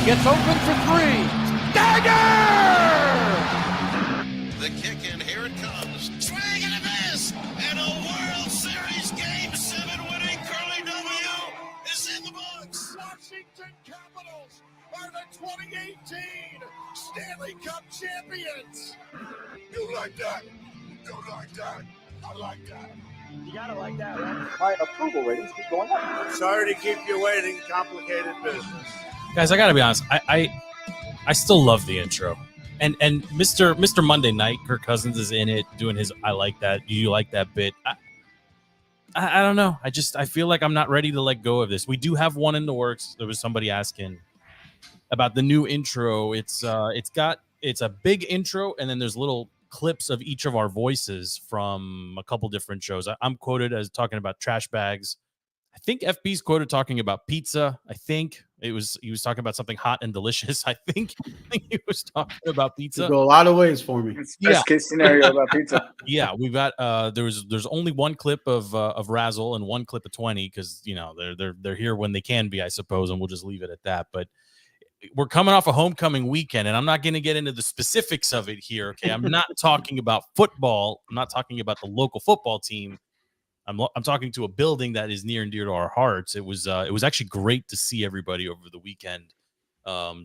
Gets open for three. Dagger! The kick in, here it comes. Swing and a miss! And a World Series Game 7 winning Curly W is in the books. Washington Capitals are the 2018 Stanley Cup champions. You like that? You like that? I like that. You gotta like that, right? My approval ratings keep going up. Sorry to keep you waiting. Complicated business. Guys, I gotta be honest. I still love the intro, and Mr. Monday Night, Kirk Cousins is in it doing his I like that. Do you like that bit? I don't know. I feel like I'm not ready to let go of this. We do have one in the works. There was somebody asking about the new intro. It's a big intro, and then there's little clips of each of our voices from a couple different shows. I'm quoted as talking about trash bags. I think FB's quoted talking about pizza. I think he was talking about something hot and delicious. I think he was talking about pizza. Go a lot of ways for me. It's best case scenario about pizza. Yeah, we've got there's only one clip of Razzle and one clip of 20 because they're here when they can be, I suppose, and we'll just leave it at that. But we're coming off a homecoming weekend, and I'm not going to get into the specifics of it here. Okay, I'm not talking about football. I'm not talking about the local football team. I'm talking to a building that is near and dear to our hearts. It was actually great to see everybody over the weekend.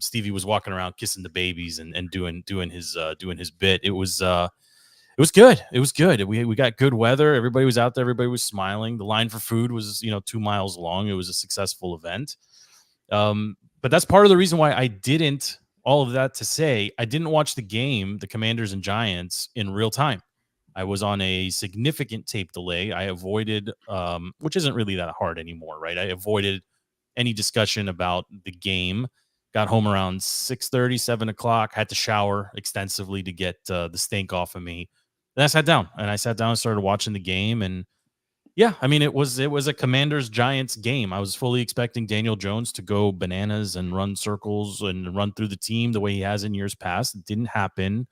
Stevie was walking around kissing the babies and doing his bit. It was good. It was good. We got good weather. Everybody was out there. Everybody was smiling. The line for food was 2 miles long. It was a successful event. But that's part of the reason why I didn't. All of that to say, I didn't watch the game, the Commanders and Giants, in real time. I was on a significant tape delay. I avoided, which isn't really that hard anymore, right? I avoided any discussion about the game. Got home around 6:30, 7 o'clock. Had to shower extensively to get the stink off of me. Then I sat down and started watching the game. And yeah, I mean, it was a Commanders Giants game. I was fully expecting Daniel Jones to go bananas and run circles and run through the team the way he has in years past. It didn't happen.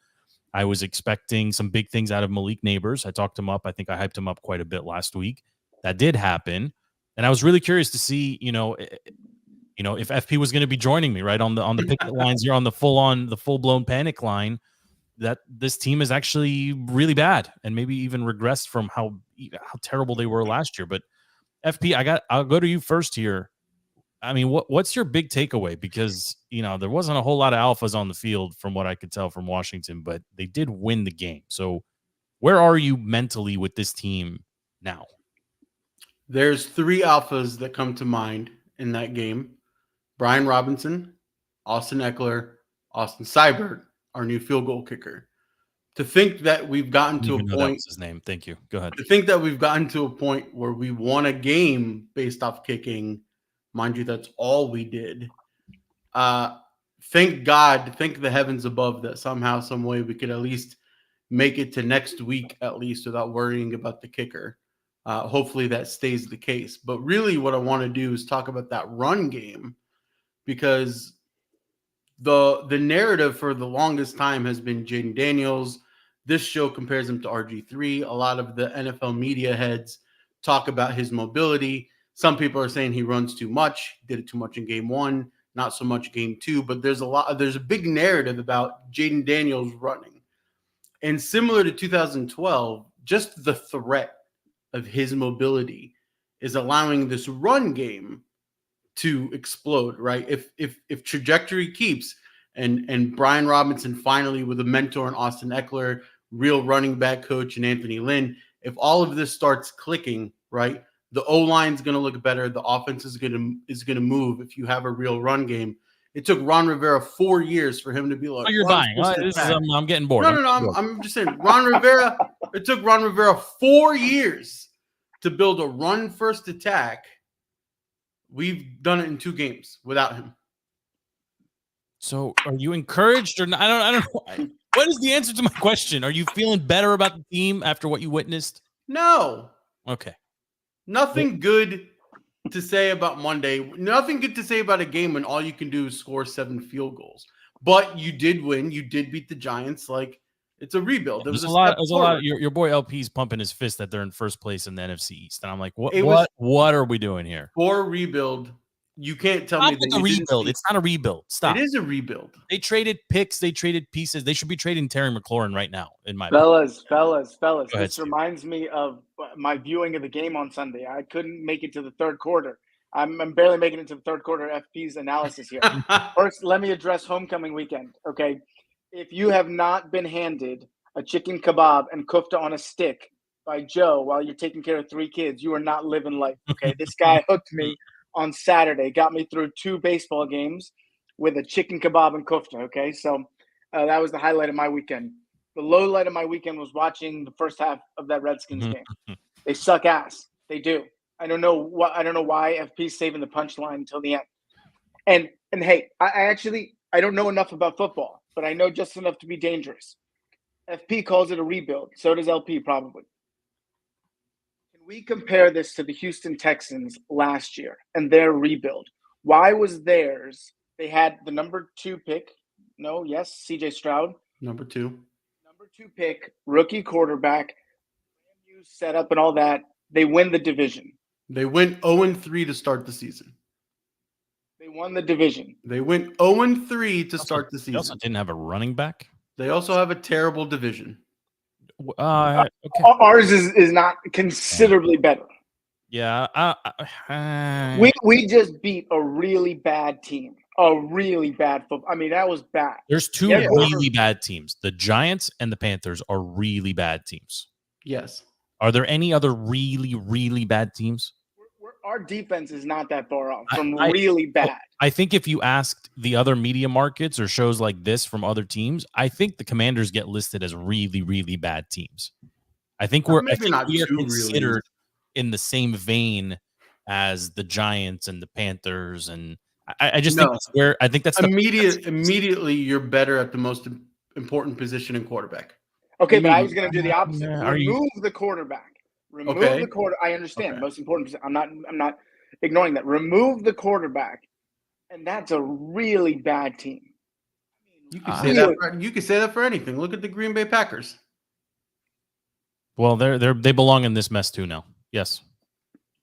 I was expecting some big things out of Malik Neighbors. I talked him up. I think I hyped him up quite a bit last week. That did happen. And I was really curious to see, if FP was going to be joining me right on the picket lines here on the full-blown panic line, that this team is actually really bad and maybe even regressed from how terrible they were last year. But FP, I'll go to you first here. I mean, what's your big takeaway? Because, there wasn't a whole lot of alphas on the field from what I could tell from Washington, but they did win the game. So where are you mentally with this team now? There's three alphas that come to mind in that game. Brian Robinson, Austin Eckler, Austin Seibert, our new field goal kicker. To think that we've gotten to a point. That was his name. Thank you. Go ahead. To think that we've gotten to a point where we won a game based off kicking. Mind you, that's all we did. Thank God, thank the heavens above that somehow, some way we could at least make it to next week at least without worrying about the kicker. Hopefully that stays the case. But really what I want to do is talk about that run game because the narrative for the longest time has been Jaden Daniels. This show compares him to RG3. A lot of the NFL media heads talk about his mobility. Some people are saying he runs too much, did it too much in game one, not so much game two, but there's a big narrative about Jaden Daniels running. And similar to 2012, just the threat of his mobility is allowing this run game to explode, right? If trajectory keeps and Brian Robinson finally with a mentor in Austin Eckler, real running back coach and Anthony Lynn, if all of this starts clicking, right? The O-line is going to look better. The offense is going to move if you have a real run game. It took Ron Rivera 4 years for him to be like, oh, you're buying. I'm getting bored. No. I'm just saying, Ron Rivera, it took Ron Rivera 4 years to build a run-first attack. We've done it in 2 games without him. So are you encouraged or not? I don't know. What is the answer to my question? Are you feeling better about the team after what you witnessed? No. Okay. Nothing good to say about Monday. Nothing good to say about a game when all you can do is score 7 field goals. But you did win. You did beat the Giants. Like, it's a rebuild. There's a lot. Your boy LP's pumping his fist that they're in first place in the NFC East, and I'm like, what are we doing here? For a rebuild, You can't tell Stop me that with the you didn't rebuild. see- It's not a rebuild. Stop. It is a rebuild. They traded picks. They traded pieces. They should be trading Terry McLaurin right now, in my opinion. Fellas. Go ahead, This Steve. reminds me of my viewing of the game on Sunday. I couldn't make it to the third quarter. I'm barely making it to the third quarter FP's analysis here. First, let me address homecoming weekend. Okay. If you have not been handed a chicken kebab and kofta on a stick by Joe while you're taking care of 3 kids, you are not living life. Okay. This guy hooked me on Saturday, got me through 2 baseball games with a chicken kebab and kofta. Okay. So that was the highlight of my weekend. The low light of my weekend was watching the first half of that Redskins game. They suck ass. They do. I don't know why FP's saving the punchline until the end. And hey, I don't know enough about football, but I know just enough to be dangerous. FP calls it a rebuild. So does LP probably. Can we compare this to the Houston Texans last year and their rebuild? Why was theirs? They had the number 2 pick. No, yes, CJ Stroud. Number 2. Number 2 pick, rookie quarterback, set up and all that. They win the division. They went 0-3 to start the season. They won the division. They went 0-3 to start the They also season. didn't have a running back. They also have a terrible division. Okay. Ours is not considerably better. Yeah. We just beat a really bad team. A really bad football. I mean, that was bad. There's 2 Yeah, really bad teams. The Giants and the Panthers are really bad teams. Yes. Are there any other really, really bad teams? Our defense is not that far off from really bad. I think if you asked the other media markets or shows like this from other teams, I think the Commanders get listed as really, really bad teams. I think we are considered in the same vein as the Giants and the Panthers, and I just think that's where I think that's immediately you're better at the most important position in quarterback. Okay, but I was going to do the opposite. Remove the quarterback. Remove Okay. the quarter. I understand. Okay. Most important. I'm not ignoring that. Remove the quarterback, and that's a really bad team. You can say that. You can say that for anything. Look at the Green Bay Packers. Well, they belong in this mess too now. Yes.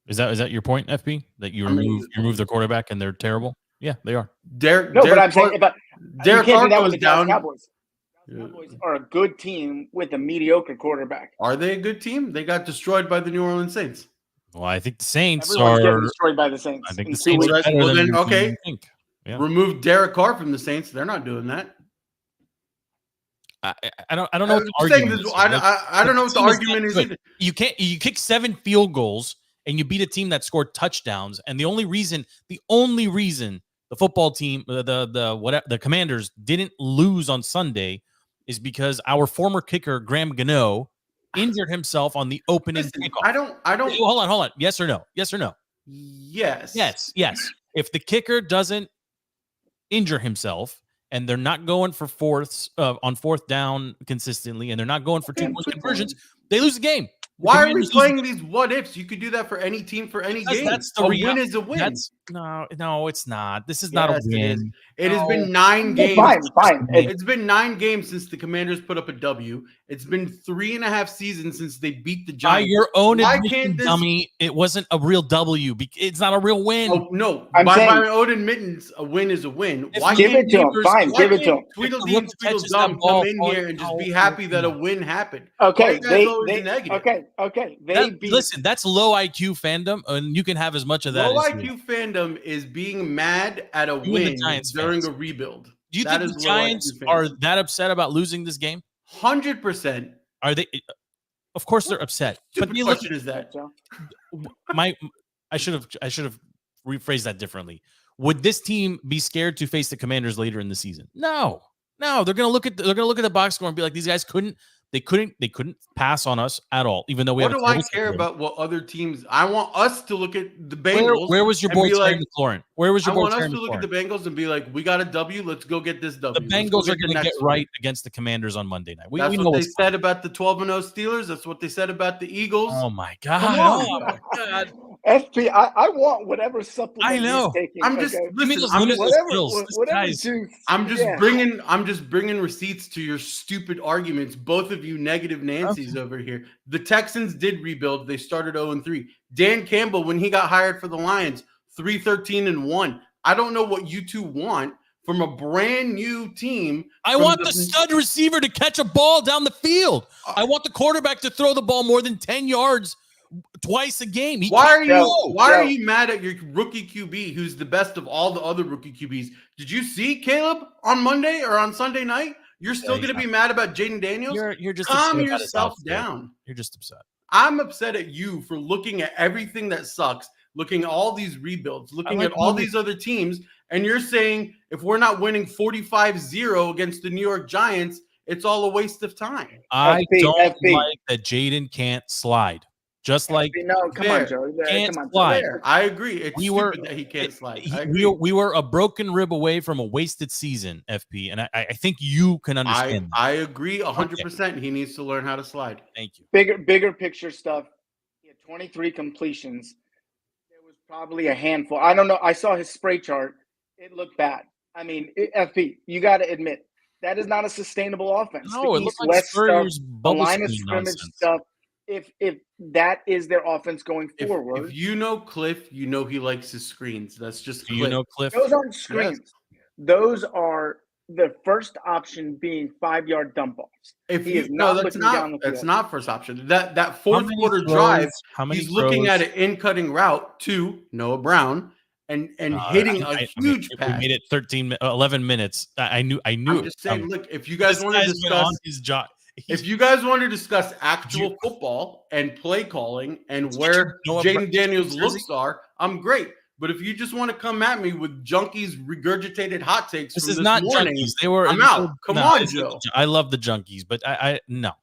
Is that your point, FP? That you remove their quarterback and they're terrible? Yeah, they are. Derek Carr goes down. Cowboys. Cowboys are a good team with a mediocre quarterback. Are they a good team? They got destroyed by the New Orleans Saints. Well, I think the Saints Everyone's getting destroyed by the Saints. I think the Saints are better well, than then, okay. think. Yeah. Remove Derek Carr from the Saints. They're not doing that. I don't know what the argument is. I don't know what the argument is. You kick 7 field goals and you beat a team that scored touchdowns, and the only reason the football team, the Commanders didn't lose on Sunday is because our former kicker Graham Gano injured himself on the opening kickoff. I don't. Hold on. Yes or no? Yes or no? Yes. Yes. If the kicker doesn't injure himself and they're not going for on 4th down consistently and they're not going for 2-point conversions, they lose the game. Why are we playing these what ifs? You could do that for any team for any game. That's the win is a win. No, it's not. This is not a win. It has been 9 games. Fine. It's been 9 games since the Commanders put up a W. It's been 3.5 seasons since they beat the Giants. By your own admission, dummy, it wasn't a real W. It's not a real win. Oh, no. By my own admittance, a win is a win. Why give it to him? Fine, give it to him. Tweedledee and Tweedledum come in here and just be happy that a win happened. Okay, listen, that's low IQ fandom, and you can have as much of that. Low IQ fandom is being mad at a win during a rebuild. Do you think the Giants are that upset about losing this game? 100%. Are they? Of course they're upset. But the question is that I should have rephrased that differently. Would this team be scared to face the Commanders later in the season? No. They're gonna look at the box score and be like, these guys couldn't pass on us at all, even though we have. What do I care about what other teams? I want us to look at the Bengals. Where was your boy Terry McLaurin? Where was your boy Terry McLaurin? I want us to look at the Bengals and be like, we got a W. Let's go get this W. The Bengals are going to get right against the Commanders on Monday night. That's what they said about the 12-0 Steelers. That's what they said about the Eagles. Oh my god! Oh my god! FP, I want whatever supplement I know. he's taking. I'm just bringing receipts to your stupid arguments. Both of you negative Nancy's over here. The Texans did rebuild. They started 0-3. Dan Campbell, when he got hired for the Lions, 3-13-1. I don't know what you two want from a brand new team. I want the stud receiver to catch a ball down the field. I want the quarterback to throw the ball more than 10 yards twice a game. Why are you mad at your rookie QB who's the best of all the other rookie QBs? Did you see Caleb on Monday or on Sunday night? You're still going to be mad about Jaden Daniels? You're just calm yourself down. You're just upset. I'm upset at you for looking at everything that sucks, looking at all these rebuilds, looking at all these other teams, and you're saying if we're not winning 45-0 against the New York Giants, it's all a waste of time. I don't like that Jaden can't slide. Just like come on, Joe. Can't slide. I agree. It's stupid that he can't slide. We were a broken rib away from a wasted season, FP, and I think you can understand. I agree 100%. He needs to learn how to slide. Thank you. Bigger picture stuff. He had 23 completions. There was probably a handful. I don't know. I saw his spray chart. It looked bad. I mean, FP, you got to admit that is not a sustainable offense. No, it looks like Spurrier's bubble line of scrimmage stuff. If that is their offense going forward, if you know Cliff, you know he likes his screens. That's just Cliff. You know Cliff. Those aren't screens. Yes. Those are the first option being 5-yard dump offs. That's not first option. That fourth quarter drive, he's looking at an in-cutting route to Noah Brown and hitting a huge pass. We made it 11 minutes. I knew. I'm just saying, look, if you guys want to discuss his job. If you guys want to discuss actual football and play calling and where Jaden Daniels' looks are, I'm great. But if you just want to come at me with junkies regurgitated hot takes, this is not morning, junkies. I'm out. Come on, Joe. I love the junkies, but no.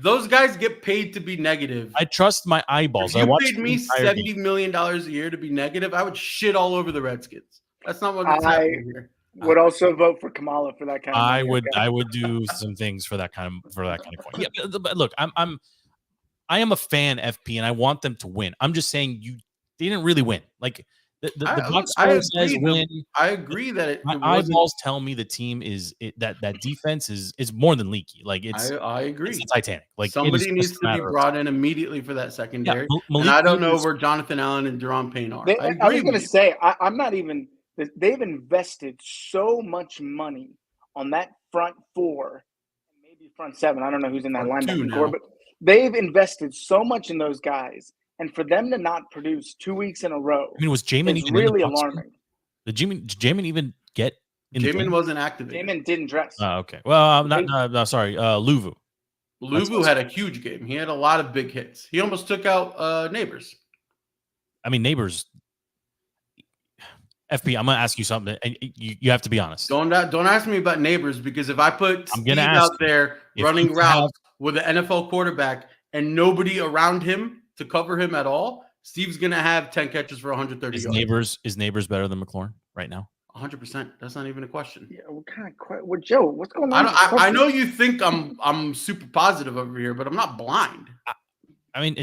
Those guys get paid to be negative. I trust my eyeballs. If you paid me $70 million a year to be negative, I would shit all over the Redskins. That's not what it's happening here. Would also vote for Kamala for that kind of money. I would do some things for that kind of point. Yeah, but look, I am a fan, FP, and I want them to win. I'm just saying they didn't really win. Like the box score says win. I agree that my eyeballs tell me the team that defense is more than leaky. Like I agree. It's the Titanic. Like somebody needs to be brought in immediately for that secondary. Yeah, and I don't know where Jonathan Allen and Deron Payne are. I was going to say I'm not even. They've invested so much money on that front four, maybe front seven. I don't know who's in that linebacking core, but they've invested so much in those guys, and for them to not produce 2 weeks in a row, was Jamin even really alarming. Did Jamin even get in? Jamin wasn't activated. Jamin didn't dress. Oh, okay. Well, sorry. Luvu. Luvu had a huge game. He had a lot of big hits. He almost took out Neighbors. I mean, Neighbors. FP, I'm gonna ask you something, and you have to be honest. Don't ask me about Neighbors, because if I put Steve out there running routes with an NFL quarterback and nobody around him to cover him at all, Steve's gonna have 10 catches for 130 yards. Is Neighbors better than McLaurin right now? 100%. That's not even a question. Yeah, what kind of Joe? What's going on? I know you think I'm super positive over here, but I'm not blind. I mean,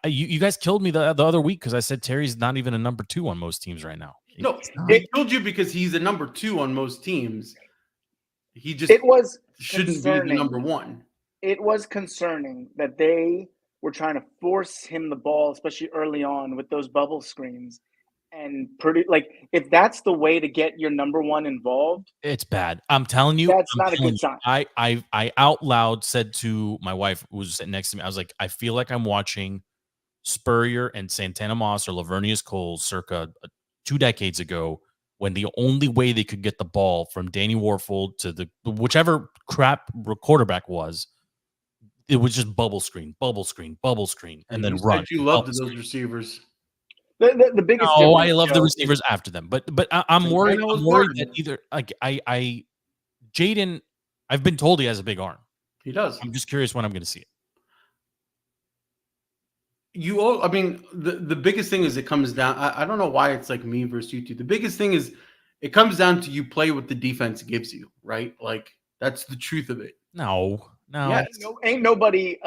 you guys killed me the other week because I said Terry's not even a number 2 on most teams right now. No, they killed you because he's a number 2 on most teams. He just shouldn't be the number 1. It was concerning that they were trying to force him the ball, especially early on with those bubble screens. And if that's the way to get your number 1 involved, it's bad. I'm telling you, that's not a good sign. I out loud said to my wife, who was sitting next to me, I was like, I feel like I'm watching Spurrier and Santana Moss or Lavernius Cole circa 2 decades ago, when the only way they could get the ball from Danny Warfold to whichever crap quarterback was, it was just bubble screen, and then run. You loved those receivers. The biggest. Oh, I love the receivers after them, but I'm worried. I'm worried that either Jaden. I've been told he has a big arm. He does. I'm just curious when I'm going to see it. The biggest thing is it comes down. I don't know why it's like me versus you two. The biggest thing is it comes down to you play what the defense gives you, right? Like that's the truth of it. No. Yes. Ain't nobody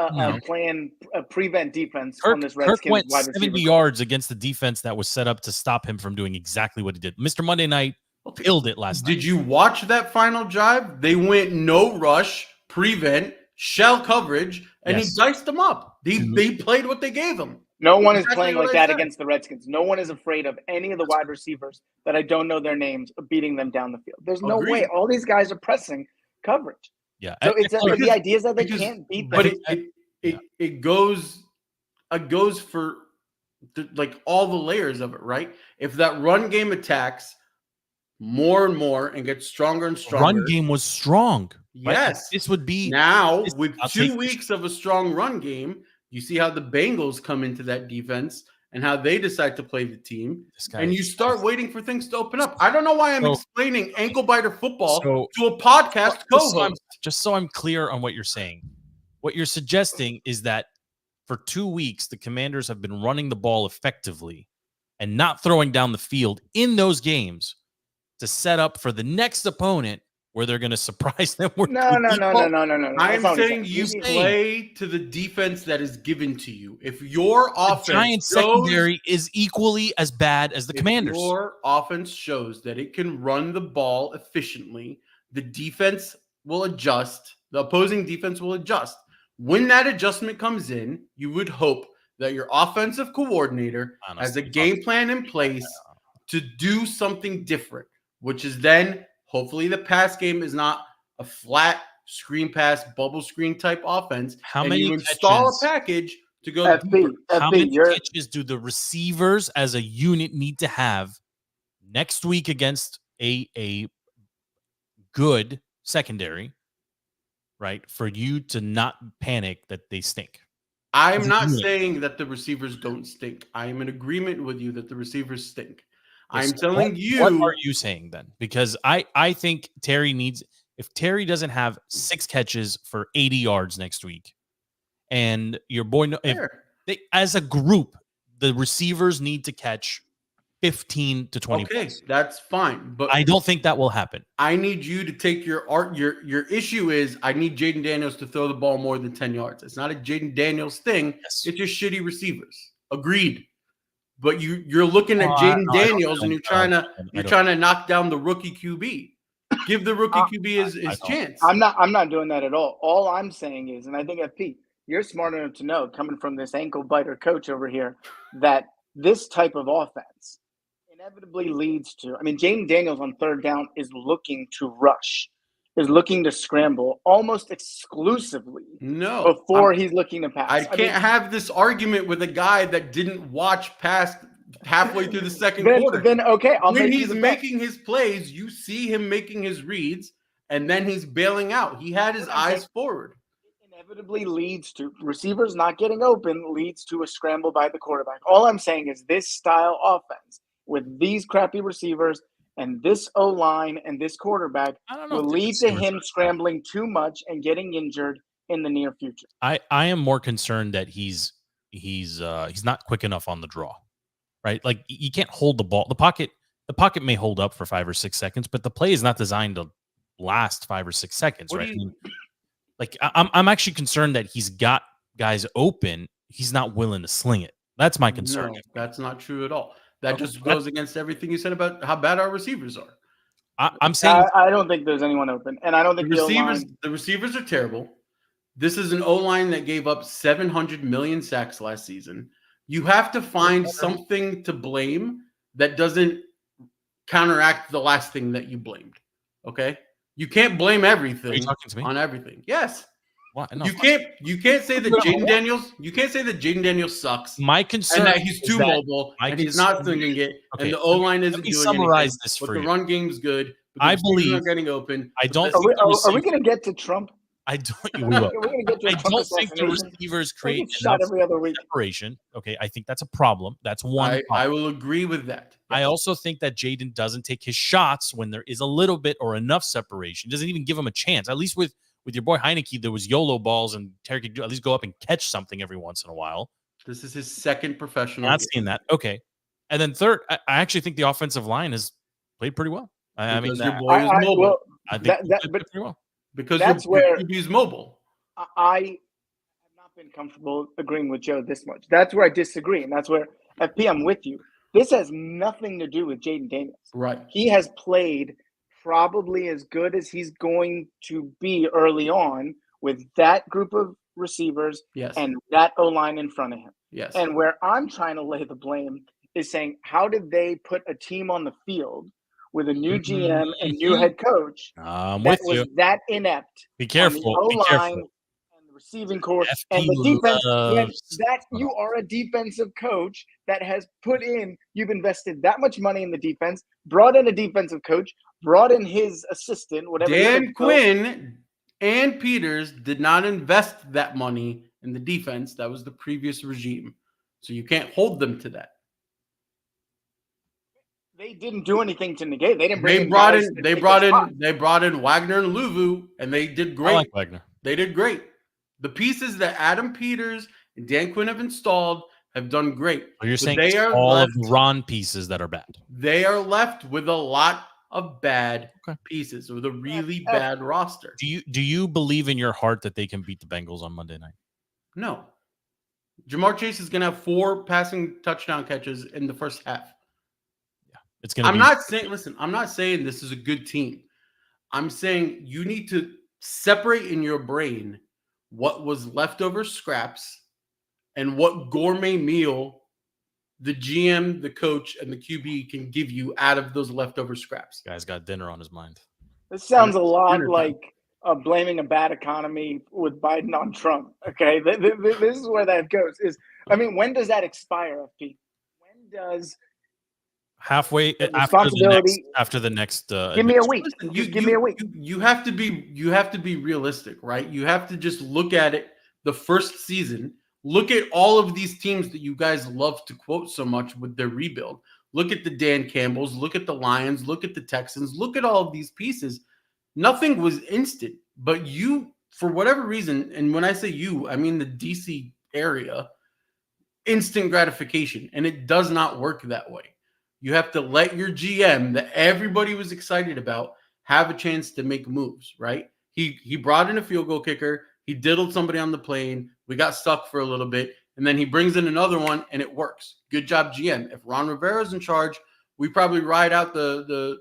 playing a prevent defense on this Redskins Kirk went 70 yards against the defense that was set up to stop him from doing exactly what he did. Mr. Monday Night killed it last night. Did you watch that final drive? They went no rush, prevent, shell coverage, and he diced them up. They played what they gave him. No one is Exactly playing what like I that said. against the Redskins. No one is afraid of any of the wide receivers that I don't know their names beating them down the field. There's no way. Agreed. All these guys are pressing coverage. Yeah. So it's Look, the idea is that they Because- can't beat But them. it goes for like all the layers of it, right? If that run game attacks more and more and gets stronger and stronger, run game was strong. Right? yes, This would be now this- with I'll 2 take- weeks of a strong run game, you see how the Bengals come into that defense and how they decide to play the team, this guy and you is- start waiting for things to open up. I don't know why I'm So- explaining ankle biter football so- to a podcast co-host. Just so I'm clear on what you're saying. What you're suggesting is that for 2 weeks, the Commanders have been running the ball effectively and not throwing down the field in those games to set up for the next opponent where they're going to surprise them. No. I'm That's not what he's saying you He's- play to the defense that is given to you. If your The offense Giants shows, secondary is equally as bad as the if Commanders. your offense shows that it can run the ball efficiently, the defense will adjust. The opposing defense will adjust. When that adjustment comes in, you would hope that your offensive coordinator has a game plan in place to do something different, which is then hopefully the pass game is not a flat screen pass, bubble screen type offense. How and many you install catches- a package to go FP, deeper. How FP, many you're catches do the receivers as a unit need to have next week against a good secondary, right? For you to not panic that they stink. I'm as a not unit. saying that the receivers don't stink. I am in agreement with you that the receivers stink. I'm So telling what you, are you saying then? Because I think Terry needs, if Terry doesn't have 6 catches for 80 yards next week, and your boy, if Fair. they, as a group, the receivers need to catch 15 to 20 okay, points. that's fine. But I don't think that will happen. I need you to take your issue is I need Jaden Daniels to throw the ball more than 10 yards. It's not a Jaden Daniels thing. Yes. It's just shitty receivers. Agreed. But you're looking at No, Jaden I don't- Daniels and you're trying to knock down the rookie QB. Give the rookie QB his don't. chance. I'm not doing that at all. All I'm saying is, and I think FP, you're smart enough to know, coming from this ankle biter coach over here, that this type of offense inevitably leads to. I mean, Jaden Daniels on third down is looking to rush, is looking to scramble almost exclusively No. before he's looking to pass. I can't have this argument with a guy that didn't watch past halfway through the second quarter. Then okay, I'll When make you he's the bet. making his plays, you see him making his reads, and then he's bailing out. He had his eyes forward. Inevitably leads to receivers not getting open, leads to a scramble by the quarterback. All I'm saying is this style offense with these crappy receivers and this O-line and this quarterback I don't know will if the lead to receivers him are scrambling too much and getting injured in the near future. I am more concerned that he's not quick enough on the draw, right? Like you can't hold the ball. The pocket may hold up for 5 or 6 seconds, but the play is not designed to last 5 or 6 seconds, What right? do you- Like I'm actually concerned that he's got guys open. He's not willing to sling it. That's my concern. No, that's not true at all. That Okay. just goes against everything you said about how bad our receivers are. I'm saying I don't think there's anyone open, and I don't think The receivers are terrible. This is an O-line that gave up 700 million sacks last season. You have to find something to blame that doesn't counteract the last thing that you blamed. Okay? You can't blame are you everything talking to me? on everything. Yes. Why? No, You can't say that Jaden Daniels sucks my concern and that he's is too that mobile my and he's not concern- slinging it Okay, and the O-line isn't let me doing summarize anything, this but for the you. run game's good. but the I receivers believe- aren't getting open. I don't Are we, think the are we receivers- going to get to Trump? I don't. We Are will. we going to get to a I Trump don't think the assassination? receivers We create get shot enough every other week. separation. Okay, I think that's a problem. That's one. I problem. will agree with that. I also think that Jaden doesn't take his shots when there is a little bit or enough separation. Doesn't even give him a chance. At least with your boy Heineke, there was YOLO balls, and Terry could at least go up and catch something every once in a while. This is his second professional Not game. seeing that. Okay, and then third, I actually think the offensive line has played pretty well. I mean, Because your boy is mobile. Well, I think that- he that- played but- pretty well. Because that's your where- QB is mobile. I have not been comfortable agreeing with Joe this much. That's where I disagree, and that's where FP, I'm with you. This has nothing to do with Jaden Daniels. Right. He has played probably as good as he's going to be early on with that group of receivers Yes. and that O-line in front of him. Yes. And where I'm trying to lay the blame is saying, how did they put a team on the field with a new GM and new head coach I'm that with was you. that inept Be on the careful. Be O-line careful. and the receiving core and FP the defense when loves. that you are a defensive coach that has you've invested that much money in the defense, brought in a defensive coach, brought in his assistant, whatever. Dan Quinn and Peters did not invest that money in the defense. That was the previous regime. So you can't hold them to that. They didn't do anything to negate. They didn't bring They in brought guys in to they take brought their in spot. they brought in Wagner and Luvu, and they did I great. like Wagner. They did great. The pieces that Adam Peters and Dan Quinn have installed have done great. So you're But saying they it's are all left, of the Ron pieces that are bad. they are left with a lot of bad Okay. pieces with a really bad roster. Do you believe in your heart that they can beat the Bengals on Monday night? No. Jamar Chase is going to have 4 passing touchdown catches in the first half. It's going to be. I'm not saying this is a good team. I'm saying you need to separate in your brain what was leftover scraps and what gourmet meal the GM, the coach, and the QB can give you out of those leftover scraps. Guy's got dinner on his mind. This sounds a lot Dinner time. like blaming a bad economy with Biden on Trump. Okay, this is where that goes. When does that expire, FP? When does Halfway the after the next. give me a week? Listen, Just give me a week. You have to be realistic, right? You have to just look at it the first season. Look at all of these teams that you guys love to quote so much with their rebuild. Look at the Dan Campbells, look at the Lions, look at the Texans, look at all of these pieces. Nothing was instant, but you, for whatever reason, and when I say you, I mean the DC area, instant gratification, and it does not work that way. You have to let your GM that everybody was excited about have a chance to make moves, right? He brought in a field goal kicker. He diddled somebody on the plane. We got stuck for a little bit, and then he brings in another one, and it works. Good job, GM. If Ron Rivera's in charge, we probably ride out the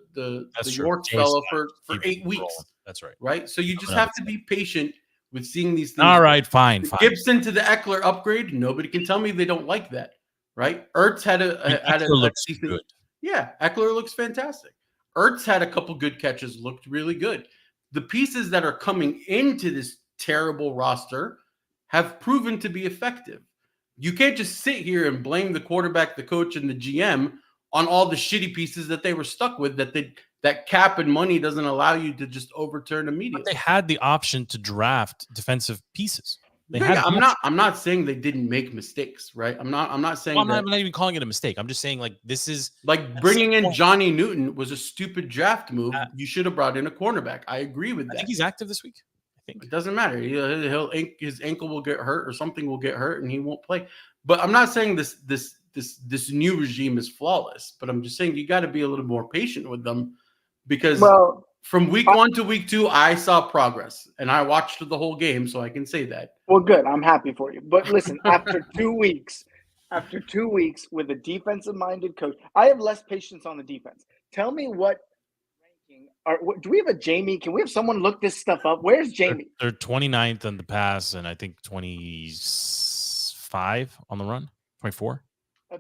York fellow for 8 weeks. Rolling. That's right. Right? So you just have to be patient with seeing these things. All right, fine. Gibson to the Eckler upgrade. Nobody can tell me they don't like that, right? Ertz had a looks good. Yeah, Eckler looks fantastic. Ertz had a couple good catches, looked really good. The pieces that are coming into this terrible roster have proven to be effective. You can't just sit here and blame the quarterback, the coach, and the GM on all the shitty pieces that they were stuck with that cap and money doesn't allow you to just overturn immediately. But they had the option to draft defensive pieces. I'm not saying they didn't make mistakes, right? I'm not saying I'm not even calling it a mistake. I'm just saying like this is like bringing in Johnny Newton was a stupid draft move. You should have brought in a cornerback. I agree with that. I think he's active this week. I think it doesn't matter. His ankle will get hurt or something will get hurt and he won't play. But I'm not saying this new regime is flawless. But I'm just saying you got to be a little more patient with them because from week 1 to week 2, I saw progress and I watched the whole game, so I can say that. Well, good. I'm happy for you. But listen, after 2 weeks with a defensive-minded coach, I have less patience on the defense. Tell me what ranking do we have a Jamie? Can we have someone look this stuff up? Where's Jamie? They're 29th on the pass and I think 25 on the run. 24.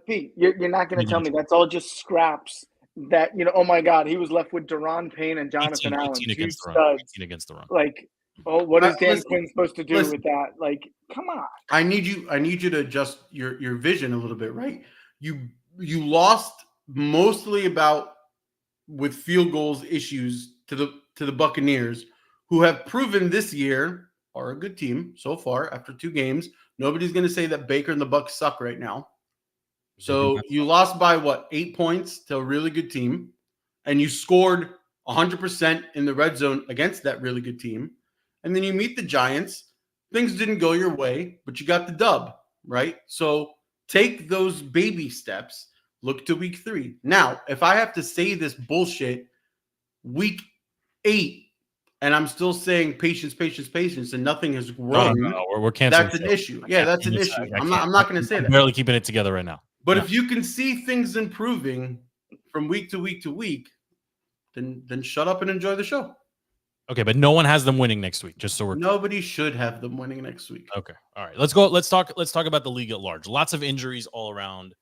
Pete, you're not going to tell me that's all just scraps. That oh my God, he was left with Deron Payne and Jonathan Allen, 18 two against the run. studs. 18 against the run. Like, what is Dan Quinn supposed to do with that? Like, come on. I need you to adjust your vision a little bit, right? You lost mostly with field goals issues to the Buccaneers, who have proven this year are a good team so far after 2 games. Nobody's going to say that Baker and the Bucs suck right now. So you lost by 8 points to a really good team, and you scored 100% in the red zone against that really good team. And then you meet the Giants. Things didn't go your way, but you got the dub, right? So take those baby steps. Look to week 3. Now, if I have to say this bullshit week 8, and I'm still saying patience, and nothing has grown, no, we're canceling. That's an issue. Yeah, that's an issue. I'm not going to say that. I'm barely keeping it together right now. But if you can see things improving from week to week to week, then shut up and enjoy the show. Okay, but no one has them winning next week. Just so we're Nobody should have them winning next week. okay. All right, let's go. Let's talk about the league at large. Lots of injuries all around.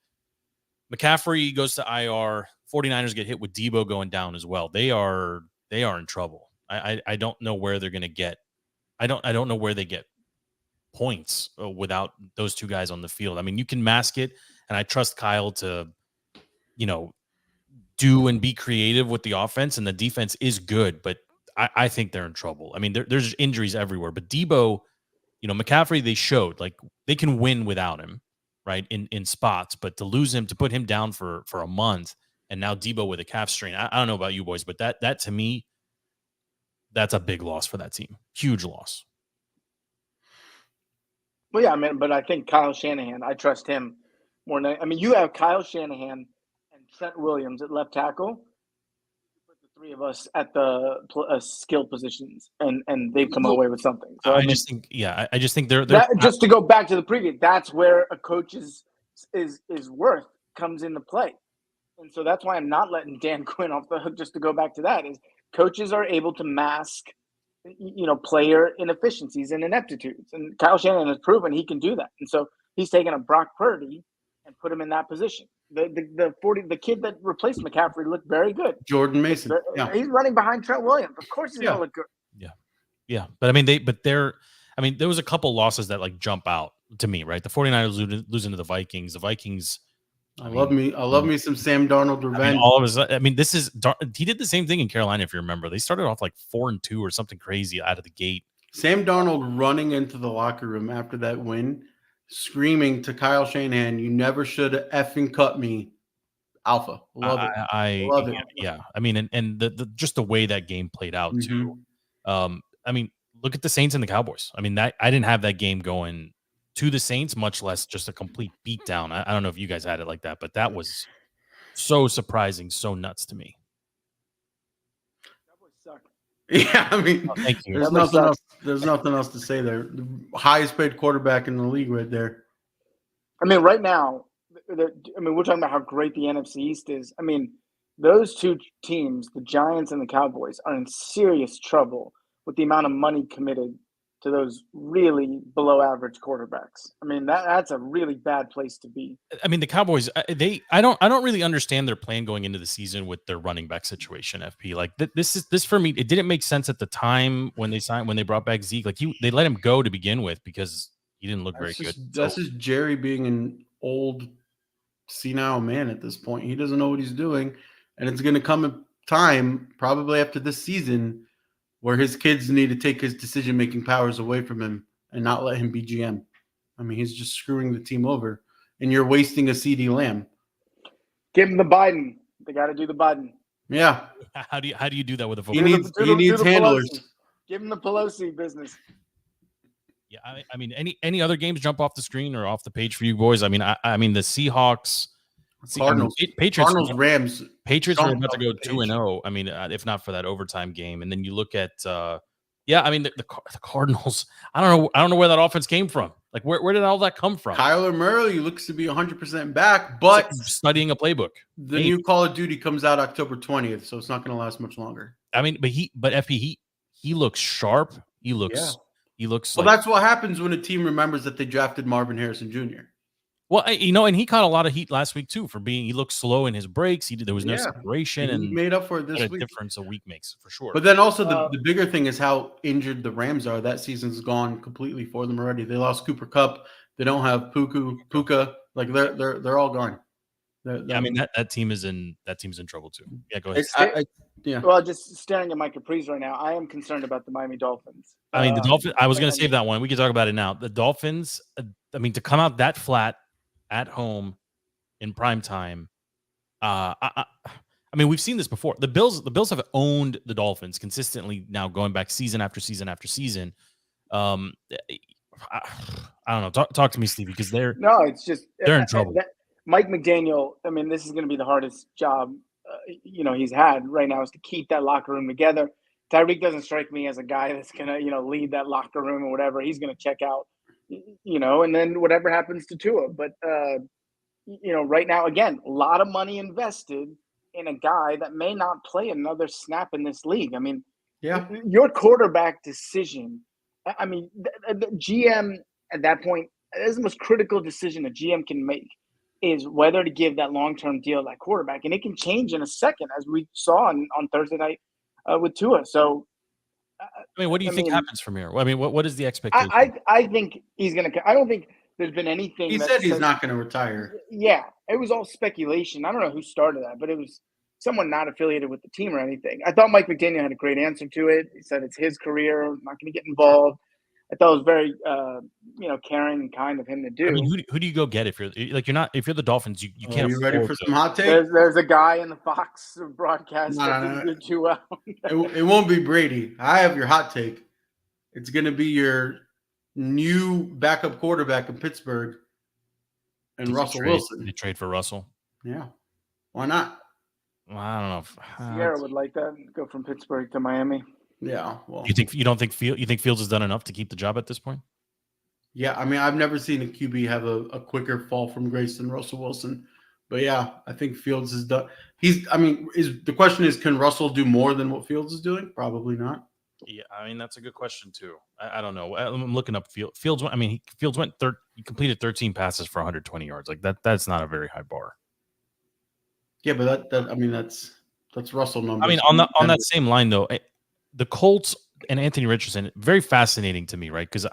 McCaffrey goes to IR. 49ers get hit with Debo going down as well. They are in trouble. I don't know where they're going to get. I don't know where they get points without those two guys on the field. I mean, you can mask it, and I trust Kyle to, do and be creative with the offense, and the defense is good, but I think they're in trouble. I mean, there's injuries everywhere, but Debo, McCaffrey, they showed like they can win without him, right? In spots, but to lose him, to put him down for a month, and now Debo with a calf strain. I don't know about you boys, but that to me, that's a big loss for that team. Huge loss. Well, yeah, I mean, but I think Kyle Shanahan, I trust him more than. I mean, you have Kyle Shanahan and Trent Williams at left tackle. Put the three of us at the skill positions, and they've come away with something. So I just think they're just to go back to the previous. That's where a coach's is worth comes into play, and so that's why I'm not letting Dan Quinn off the hook. Just to go back to that, is coaches are able to mask, player inefficiencies and ineptitudes, and Kyle Shanahan has proven he can do that. And so he's taken a Brock Purdy and put him in that position. The kid that replaced McCaffrey looked very good. Jordan Mason. Yeah. He's running behind Trent Williams. Of course he's gonna look good. Yeah. But I mean, there was a couple losses that like jump out to me, right? The 49ers losing to the Vikings. The Vikings. I love me some Sam Darnold revenge. He did the same thing in Carolina, if you remember. They started off like 4-2 or something crazy out of the gate. Sam Darnold running into the locker room after that win, screaming to Kyle Shanahan, "You never should have effing cut me." Alpha. Love it. I love it. Yeah. I mean, and the just the way that game played out too. I mean, look at the Saints and the Cowboys. I mean, I didn't have that game going to the Saints, much less just a complete beatdown. I don't know if you guys had it like that, but that was so surprising, so nuts to me. Cowboys suck. Yeah, I mean, thank you. There's nothing else to say there. The highest paid quarterback in the league right there. I mean, right now, we're talking about how great the NFC East is. I mean, those two teams, the Giants and the Cowboys, are in serious trouble with the amount of money committed to those really below average quarterbacks. I mean, that's a really bad place to be. I mean, the Cowboys, I don't really understand their plan going into the season with their running back situation, FP. Like this for me, it didn't make sense at the time when they brought back Zeke. Like they let him go to begin with because he didn't look very good. That's just Jerry being an old senile man at this point. He doesn't know what he's doing, and it's going to come a time probably after this season where his kids need to take his decision-making powers away from him and not let him be GM. I mean, he's just screwing the team over, and you're wasting a CD Lamb. Give him the Biden. They got to do the Biden. Yeah. How do you do that with a football? He needs handlers. Pelosi. Give him the Pelosi business. Yeah, I mean, any other games jump off the screen or off the page for you boys? I mean, I mean the Seahawks. Cardinals, Rams. Patriots are about to go 2-0. I mean, if not for that overtime game, and then you look at, I mean, the Cardinals. I don't know where that offense came from. Like, where did all that come from? Kyler Murray looks to be 100% back, but studying a playbook. The new Call of Duty comes out October 20th, so it's not going to last much longer. I mean, but FP he looks sharp. He looks. Well, that's what happens when a team remembers that they drafted Marvin Harrison Jr. Well, and he caught a lot of heat last week too for he looked slow in his breaks. There was no separation, and he made up for it this week. Difference a week makes for sure. But then also the bigger thing is how injured the Rams are. That season's gone completely for them already. They lost Cooper Kupp. They don't have Puka. Like they're all gone. I mean that team's in trouble too. Yeah, go ahead. Well, just staring at my Caprice right now, I am concerned about the Miami Dolphins. I mean, the Dolphins. I was going to save that one. We can talk about it now. The Dolphins. I mean, to come out that flat at home in prime time. I mean, we've seen this before. The Bills have owned the Dolphins consistently now, going back season after season after season. I don't know. Talk to me, Stevie, because they're in trouble. Mike McDaniel. I mean, this is going to be the hardest job he's had right now, is to keep that locker room together. Tyreek doesn't strike me as a guy that's going to lead that locker room or whatever. He's going to check out. And then whatever happens to Tua. But, right now, again, a lot of money invested in a guy that may not play another snap in this league. I mean, Yeah. Your quarterback decision, I mean, the GM at that point, that's the most critical decision a GM can make is whether to give that long-term deal to that quarterback. And it can change in a second, as we saw on Thursday night with Tua. So, I mean, what do you I think mean, happens from here? I mean, what is the expectation? I think he's going to – I don't think there's been anything He that said he's says not going to retire. – yeah, it was all speculation. I don't know who started that, but it was someone not affiliated with the team or anything. I thought Mike McDaniel had a great answer to it. He said it's his career, not going to get involved. I thought it was very, caring and kind of him to do. I mean, who do you go get if you're the Dolphins? You Are can't you ready afford for to. some hot take? There's a guy in the Fox broadcast that No. didn't do too well. It won't be Brady. I have your hot take. It's going to be your new backup quarterback in Pittsburgh and Russell Wilson. They trade for Russell. Yeah. Why not? Well, I don't know. If, Sierra would like that. Go from Pittsburgh to Miami. Yeah. Well, you think Fields has done enough to keep the job at this point? yeah. I mean, I've never seen a QB have a quicker fall from grace than Russell Wilson. But yeah, I think Fields has done. The question is, can Russell do more than what Fields is doing? Probably not. Yeah, I mean that's a good question too. I don't know. I'm looking up Fields. I mean, Fields he completed 13 passes for 120 yards. Like that. That's not a very high bar. Yeah, but that's Russell numbers. I mean, on that same line though, the Colts and Anthony Richardson, very fascinating to me, right? Because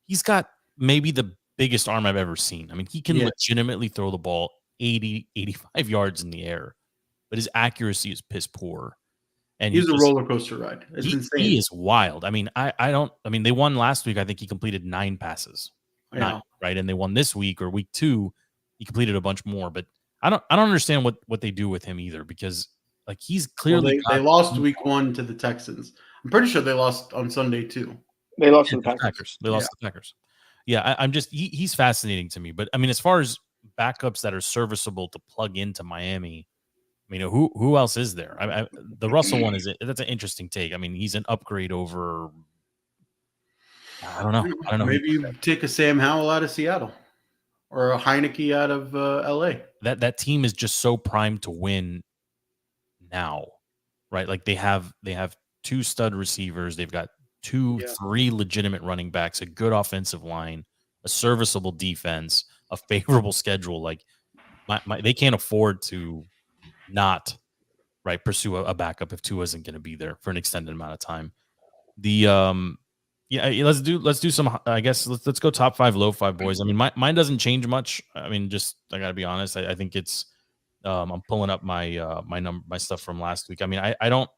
he's got maybe the biggest arm I've ever seen. I mean, he can legitimately throw the ball 80, 85 yards in the air, but his accuracy is piss poor. And he's a roller coaster ride. It's insane. He is wild. I mean, they won last week. I think he completed 9 passes. Yeah. Right. And they won this week or week 2. He completed a bunch more, but I don't understand what they do with him either, because like he's clearly they lost week 1 to the Texans. I'm pretty sure they lost on Sunday too. They lost to the Packers. They lost to the Packers. Yeah, I'm just he's fascinating to me. But I mean, as far as backups that are serviceable to plug into Miami, I mean, who else is there? The Russell one that's an interesting take. I mean, he's an upgrade over. I don't know. Maybe you take a Sam Howell out of Seattle or a Heineke out of LA. That team is just so primed to win now, right? Like they have 2 stud receivers. They've got 3 legitimate running backs, a good offensive line, a serviceable defense, a favorable schedule. Like they can't afford to not pursue a backup if Tua isn't going to be there for an extended amount of time. Let's do some. I guess let's go top 5, low 5, boys. I mean, mine doesn't change much. I mean, I gotta be honest. I think it's. I'm pulling up my stuff from last week. I mean, I don't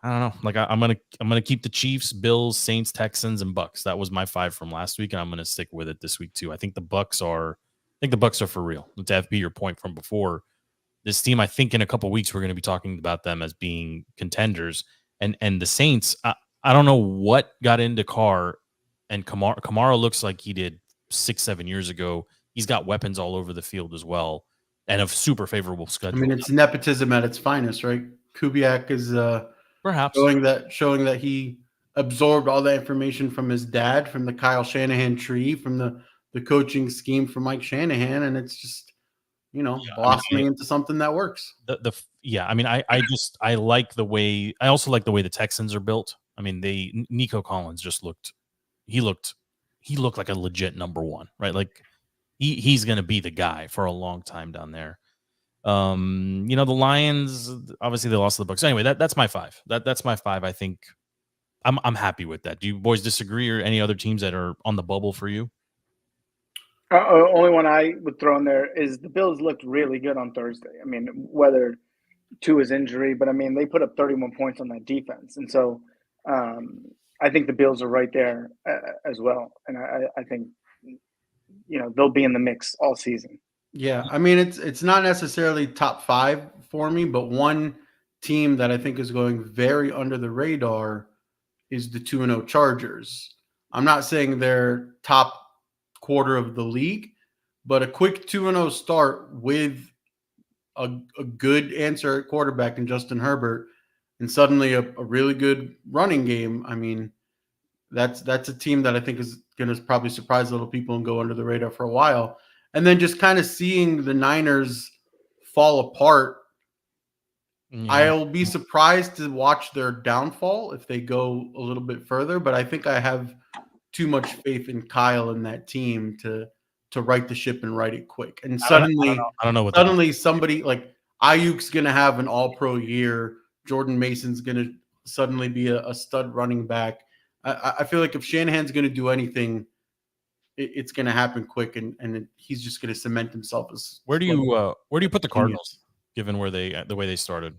know. Like I'm gonna keep the Chiefs, Bills, Saints, Texans, and Bucks. That was my 5 from last week, and I'm gonna stick with it this week too. I think the Bucks are for real. To FB your point from before. This team, I think in a couple of weeks, we're going to be talking about them as being contenders. And the Saints, I don't know what got into Carr, and Kamara looks like he did 6-7 years ago. He's got weapons all over the field as well, and a super favorable schedule. I mean, it's nepotism at its finest, right? Kubiak is perhaps showing that he absorbed all that information from his dad, from the Kyle Shanahan tree, from the coaching scheme from Mike Shanahan, and it's just blossoming into something that works. I mean, I like the way. I also like the way the Texans are built. I mean, Nico Collins just looked like a legit number 1, right? Like he's going to be the guy for a long time down there. The Lions, obviously they lost to the Bucks. Anyway, that's my 5. That's my 5. I think I'm happy with that. Do you boys disagree, or any other teams that are on the bubble for you? Only one I would throw in there is the Bills looked really good on Thursday. I mean, whether to his injury, but I mean, they put up 31 points on that defense. And so I think the Bills are right there as well. And I think, they'll be in the mix all season. Yeah. I mean, it's not necessarily top 5 for me, but one team that I think is going very under the radar is the 2-0 Chargers. I'm not saying they're top quarter of the league, but a quick 2-0 start with a good answer at quarterback in Justin Herbert, and suddenly a really good running game. I mean, that's a team that I think is going to probably surprise little people and go under the radar for a while. And then just kind of seeing the Niners fall apart Yeah. I'll be surprised to watch their downfall if they go a little bit further, but I think I have too much faith in Kyle and that team to right the ship and right it quick. And I don't know what suddenly somebody like Ayuk's going to have an all-pro year. Jordan Mason's going to suddenly be a stud running back. I feel like if Shanahan's going to do anything, it's going to happen quick, and he's just going to cement himself as where do you put the genius. Cardinals given the way they started?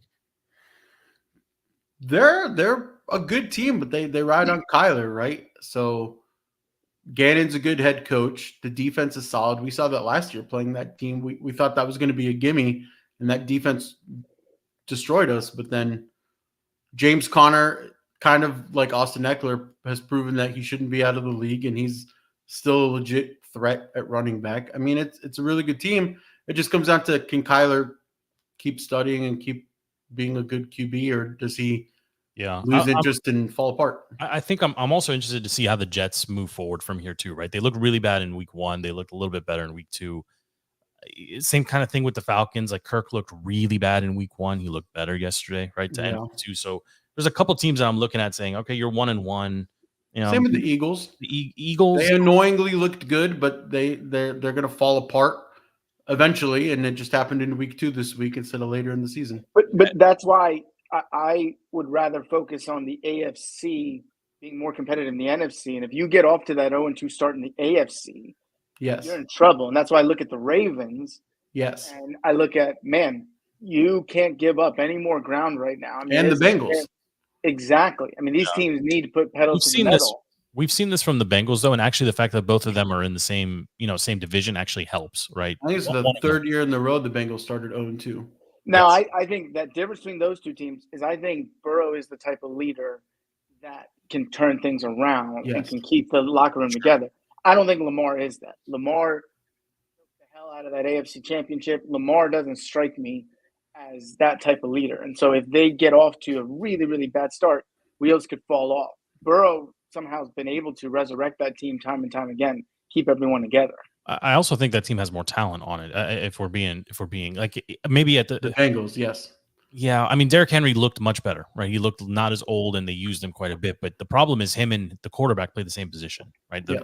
They're a good team, but they ride on Kyler, right? So Gannon's a good head coach. The defense is solid. We saw that last year playing that team. We thought that was going to be a gimme, and that defense destroyed us. But then James Conner, kind of like Austin Eckler, has proven that he shouldn't be out of the league, and he's still a legit threat at running back. I mean, it's a really good team. It just comes down to, can Kyler keep studying and keep being a good QB, or does he lose interest and fall apart? I think I'm also interested to see how the Jets move forward from here too, right? They looked really bad in week 1. They looked a little bit better in week 2. Same kind of thing with the Falcons. Like Kirk looked really bad in week 1. He looked better yesterday, right? To end week 2. So there's a couple teams that I'm looking at saying, okay, you're 1-1. Same with the Eagles. The Eagles, they annoyingly looked good, but they're going to fall apart eventually, and it just happened in week 2 this week instead of later in the season. But that's why I would rather focus on the AFC being more competitive than the NFC. And if you get off to that 0-2 start in the AFC, yes, you're in trouble. And that's why I look at the Ravens. Yes. And I look at, man, you can't give up any more ground right now. I mean, and the Bengals. Exactly. I mean, these teams need to put pedal to the metal. We've seen this from the Bengals, though, and actually the fact that both of them are in the same division actually helps, right? I think it's the third year in the row the Bengals started 0-2. Now, yes. I think that difference between those two teams is I think Burrow is the type of leader that can turn things around and can keep the locker room together. I don't think Lamar is that. Lamar took the hell out of that AFC Championship. Lamar doesn't strike me as that type of leader. And so if they get off to a really, really bad start, wheels could fall off. Burrow somehow has been able to resurrect that team time and time again, keep everyone together. I also think that team has more talent on it. If we're being like maybe at the Bengals, yes. Yeah, I mean Derrick Henry looked much better, right? He looked not as old, and they used him quite a bit. But the problem is him and the quarterback play the same position, right? They're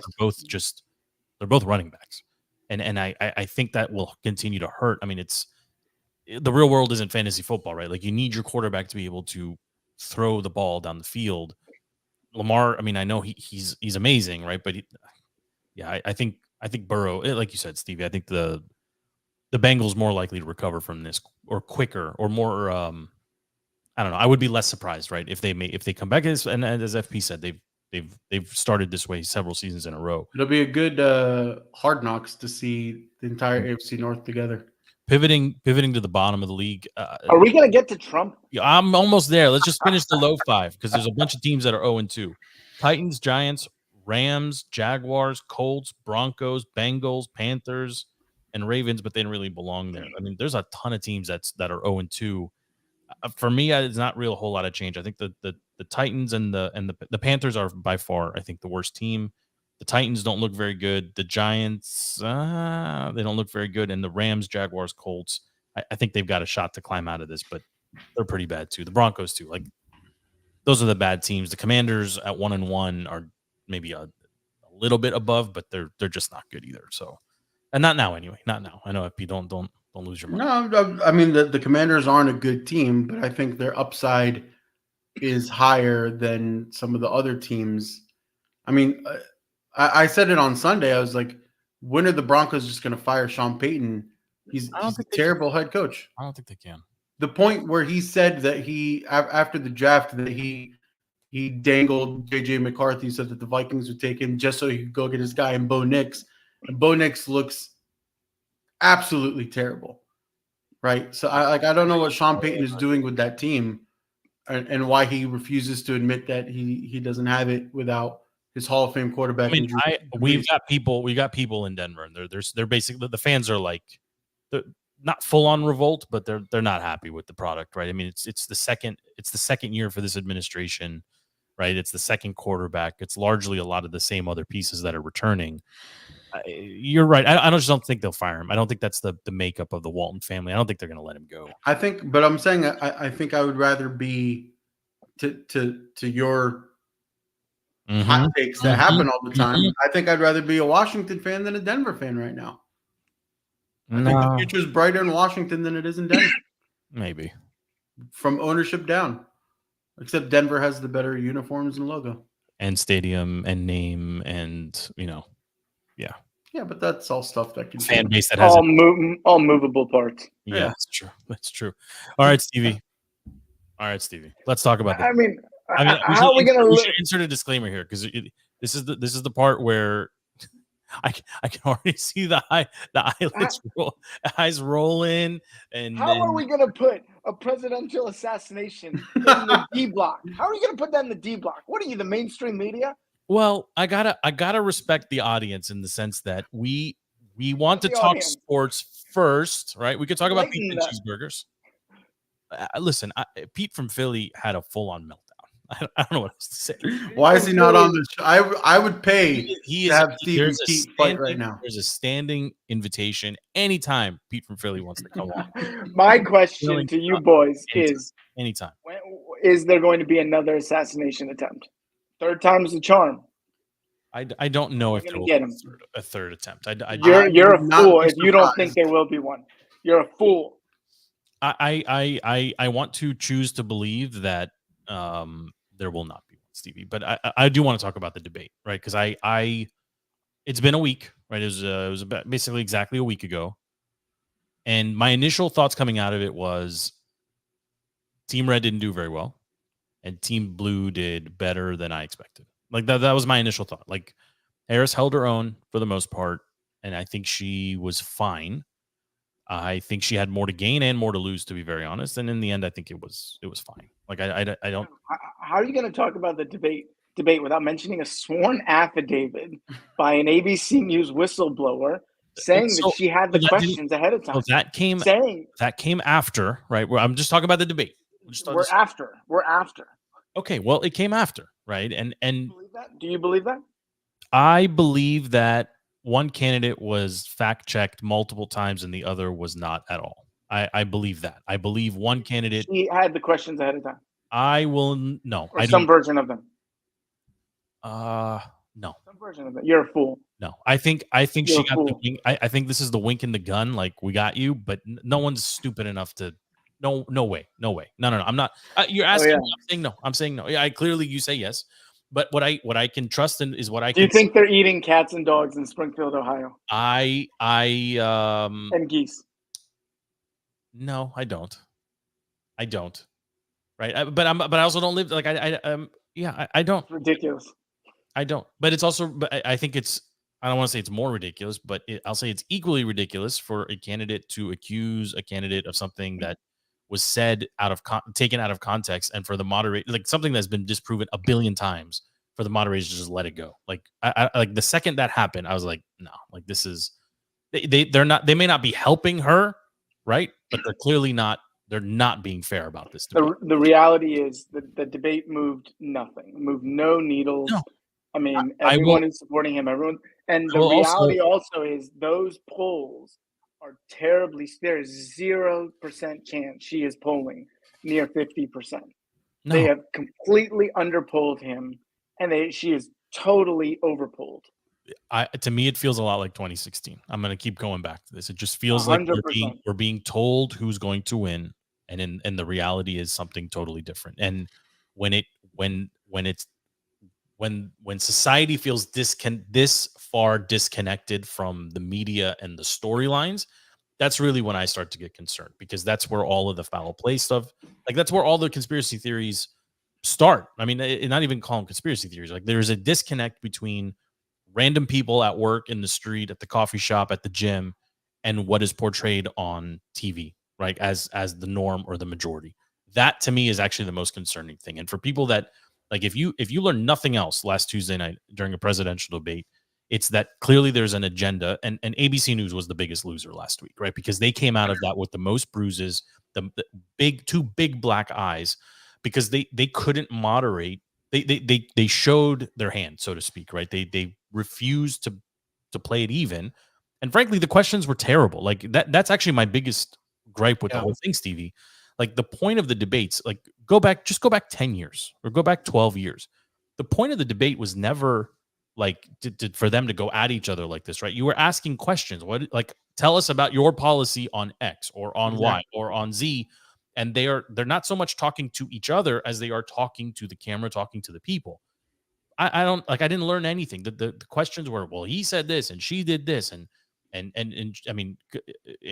both running backs, and I think that will continue to hurt. I mean, the real world isn't fantasy football, right? Like you need your quarterback to be able to throw the ball down the field. Lamar, I mean, I know he's amazing, right? But I think Burrow, like you said, Stevie, I think the Bengals more likely to recover from this or quicker or more. I don't know. I would be less surprised, right, if they come back and as FP said, they've started this way several seasons in a row. It'll be a good hard knocks to see the entire AFC North together. Pivoting to the bottom of the league. Are we going to get to Trump? Yeah, I'm almost there. Let's just finish the low 5 because there's a bunch of teams that are 0-2. Titans, Giants, Rams, Jaguars, Colts, Broncos, Bengals, Panthers, and Ravens, but they didn't really belong there. I mean, there's a ton of teams that are 0-2. For me, it's not real a whole lot of change. I think the Titans and the Panthers are by far, I think, the worst team. The Titans don't look very good. The Giants, they don't look very good. And the Rams, Jaguars, Colts, I think they've got a shot to climb out of this, but they're pretty bad too. The Broncos too. Like those are the bad teams. The Commanders at 1-1 are maybe a little bit above, but they're just not good either. So, and not now anyway. Not now. I know FP don't lose your mind. No, I mean the Commanders aren't a good team, but I think their upside is higher than some of the other teams. I mean, I said it on Sunday. I was like, when are the Broncos just going to fire Sean Payton? He's a terrible head coach. I don't think they can. The point where he said that after the draft that he dangled JJ McCarthy, said that the Vikings would take him just so he could go get his guy in Bo Nix. And Bo Nix looks absolutely terrible, right? So I don't know what Sean Payton is doing with that team, and why he refuses to admit that he doesn't have it without his Hall of Fame quarterback. I mean, we got people in Denver, and they're basically, the fans are like, they're not full on revolt, but they're not happy with the product, right? I mean, it's the second year for this administration. right? It's the second quarterback. It's largely a lot of the same other pieces that are returning. You're right. I just don't think they'll fire him. I don't think that's the makeup of the Walton family. I don't think they're going to let him go. I think, but I'm saying I think I would rather be to your hot takes that happen all the time. I think I'd rather be a Washington fan than a Denver fan right now. I think the future is brighter in Washington than it is in Denver. Maybe. From ownership down. Except Denver has the better uniforms and logo. And stadium and name and, yeah. Yeah, but that's all stuff that can fan base that has all movable parts. Yeah, that's true. That's true. All right, Stevie. Let's talk about that. I mean, how are we going to insert a disclaimer here because this is the part where I can already see the eyes rolling. And how are we going to put a presidential assassination in the D block? How are you going to put that in the D block? What are you, the mainstream media? Well, I gotta respect the audience in the sense that we want to talk sports first, right? We could talk about pizza and cheeseburgers. Listen, Pete from Philly had a full-on meltdown. I don't know what else to say. Why is he not on the show? I would pay to have Steve Pete fight right now. There's a standing invitation anytime Pete from Philly wants to come on. My question to you boys is: anytime. Is there going to be another assassination attempt? Third time's the charm. I don't know if there will get be a third attempt. You're a fool if you don't think there will be one. You're a fool. I want to choose to believe that there will not be one, Stevie. But I do want to talk about the debate, right? Because it's been a week, right? It was about basically exactly a week ago, and my initial thoughts coming out of it was Team Red didn't do very well, and Team Blue did better than I expected. Like that was my initial thought. Like Harris held her own for the most part, and I think she was fine. I think she had more to gain and more to lose, to be very honest. And in the end, I think it was fine. Like I don't. How are you going to talk about the debate without mentioning a sworn affidavit by an ABC News whistleblower saying that she had the questions ahead of time? Well, that came after, right? I'm just talking about the debate. We're after. Okay, well, it came after, right? And do you believe that? I believe that one candidate was fact-checked multiple times and the other was not at all. I believe that. I believe one candidate... She had the questions ahead of time. No. Or some version of them. No. Some version of it. You're a fool. No. I think she got the wink. I think this is the wink in the gun, like, we got you, but no one's stupid enough to... No way. No. I'm not... you're asking me, I'm saying no. I'm saying no. Yeah, you say yes. But what I can trust in is what I can. Do you think they're eating cats and dogs in Springfield, Ohio? And geese. No, I don't. Right, but I also don't live like I don't. It's ridiculous. I don't. But it's also. But I think it's. I don't want to say it's more ridiculous, but I'll say it's equally ridiculous for a candidate to accuse a candidate of something that was said taken out of context, and for the moderator, like something that's been disproven a billion times, for the moderators to just let it go. Like I like the second that happened, I was like, no, like this is they're not. They may not be helping her, right? But they're clearly not. They're not being fair about this debate. The reality is that the debate moved nothing. Moved no needles. No. I mean, everyone is supporting him. Everyone, and the reality also is those polls are terribly. There's 0% chance she is polling near 50%. No. They have completely underpolled him, and she is totally overpolled. To me, it feels a lot like 2016. I'm going to keep going back to this. It just feels 100%. Like we're being told who's going to win, and the reality is something totally different. And when society feels this far disconnected from the media and the storylines, that's really when I start to get concerned, because that's where all of the foul play stuff, like that's where all the conspiracy theories start. I mean, not even call them conspiracy theories. Like there's a disconnect between random people at work, in the street, at the coffee shop, at the gym, and what is portrayed on TV, right? As the norm or the majority. That to me is actually the most concerning thing. And for people that, like, if you learn nothing else last Tuesday night during a presidential debate, it's that clearly there's an agenda, and ABC News was the biggest loser last week, right? Because they came out of that with the most bruises, the two big black eyes, because they couldn't moderate they showed their hand, so to speak, right? They refused to play it even, and frankly, the questions were terrible. Like that's actually my biggest gripe with the whole thing, Stevie. Like the point of the debates, like go back 10 years or go back 12 years. The point of the debate was never like for them to go at each other like this, right? You were asking questions. What, like, tell us about your policy on X or on Y or on Z, and they're not so much talking to each other as they are talking to the camera, talking to the people. I don't like. I didn't learn anything. The questions were, well, he said this and she did this, and I mean,